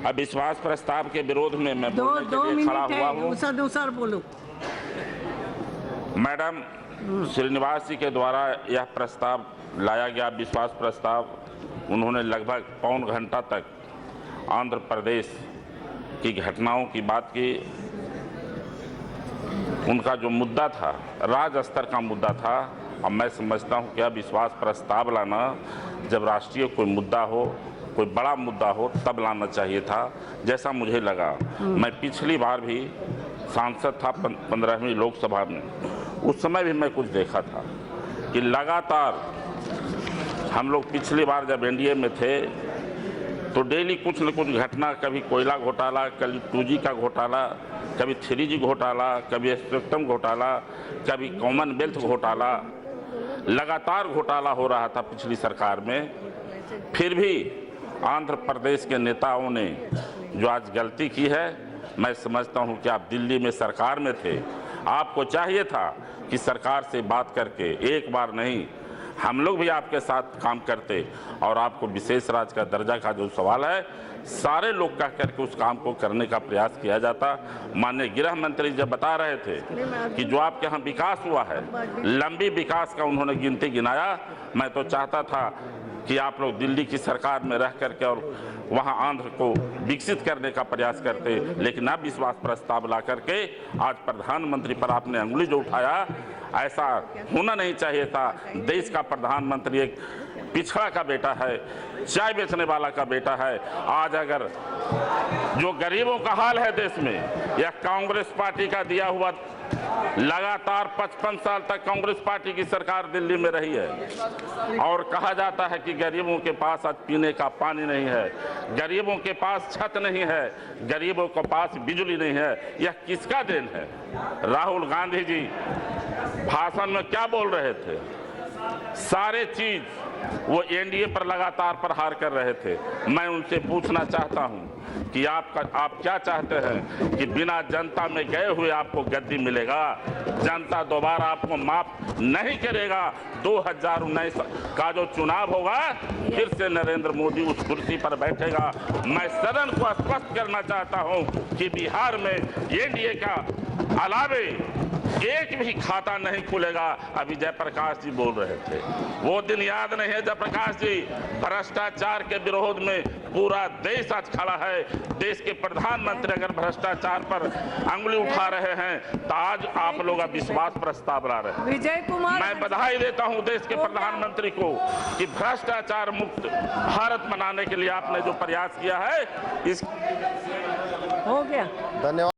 अविश्वास प्रस्ताव के विरोध में मैं बोलने के लिए खड़ा हुआ हूँ। दूसरा बोलो। मैडम, श्रीनिवास जी के द्वारा यह प्रस्ताव लाया गया, विश्वास प्रस्ताव। उन्होंने लगभग पौन घंटा तक आंध्र प्रदेश की घटनाओं की बात की। उनका जो मुद्दा था राज्य स्तर का मुद्दा था। अब मैं समझता हूं कि विश्वास प्रस्ताव लाना जब राष्ट्रीय कोई मुद्दा हो, कोई बड़ा मुद्दा हो, तब लाना चाहिए था, जैसा मुझे लगा। मैं पिछली बार भी सांसद था 15वीं लोकसभा में, उस समय भी मैं कुछ देखा था कि लगातार हम लोग पिछली बार जब एनडीए में थे तो डेली कुछ न कुछ घटना, कभी कोयला घोटाला, कभी 2G का घोटाला, कभी 3G घोटाला, कभी स्पेक्ट्रम घोटाला, कभी कॉमनवेल्थ घोटाला, लगातार घोटाला हो रहा था पिछली सरकार में। फिर भी आंध्र प्रदेश के नेताओं ने जो आज गलती की है, मैं समझता हूं कि आप दिल्ली में सरकार में थे, आपको चाहिए था कि सरकार से बात करके, एक बार नहीं, हम लोग भी आपके साथ काम करते और आपको विशेष राज्य का दर्जा का जो सवाल है, सारे लोग कह करके उस काम को करने का प्रयास किया जाता। माननीय गृह मंत्री जब बता रहे थे कि जो आपके यहाँ विकास हुआ है, लंबी विकास का उन्होंने गिनती गिनाया। मैं तो चाहता था कि आप लोग दिल्ली की सरकार में रह करके और वहाँ आंध्र को विकसित करने का प्रयास करते, लेकिन अविश्वास प्रस्ताव ला करके आज प्रधानमंत्री पर आपने अंगुली जो उठाया, ऐसा होना नहीं चाहिए था। देश का प्रधानमंत्री एक पिछड़ा का बेटा है, चाय बेचने वाला का बेटा है। आज अगर जो गरीबों का हाल है देश में, यह कांग्रेस पार्टी का दिया हुआ, लगातार 55 साल तक कांग्रेस पार्टी की सरकार दिल्ली में रही है और कहा जाता है कि गरीबों के पास आज पीने का पानी नहीं है, गरीबों के पास छत नहीं है, गरीबों के पास बिजली नहीं है। यह किसका देन है? राहुल गांधी जी भाषण में क्या बोल रहे थे? सारे चीज वो एनडीए पर लगातार प्रहार कर रहे थे। मैं उनसे पूछना चाहता हूं कि आप क्या चाहते हैं कि बिना जनता में गए हुए आपको गद्दी मिलेगा? जनता दोबारा आपको माफ नहीं करेगा। 2019 का जो चुनाव होगा, फिर से नरेंद्र मोदी उस कुर्सी पर बैठेगा। मैं सदन को स्पष्ट करना चाहता हूं कि बिहार में एनडीए का अलावे एक भी खाता नहीं खुलेगा। अभी जयप्रकाश जी बोल रहे थे, वो दिन याद नहीं है जयप्रकाश जी? भ्रष्टाचार के विरोध में पूरा देश आज खड़ा है। देश के प्रधानमंत्री अगर भ्रष्टाचार पर अंगुली उठा रहे हैं तो आज आप लोग अविश्वास प्रस्ताव ला रहे हैं। विजय कुमार, मैं बधाई देता हूं देश के प्रधानमंत्री को कि भ्रष्टाचार मुक्त भारत बनाने के लिए आपने जो प्रयास किया है, इस हो गया। धन्यवाद।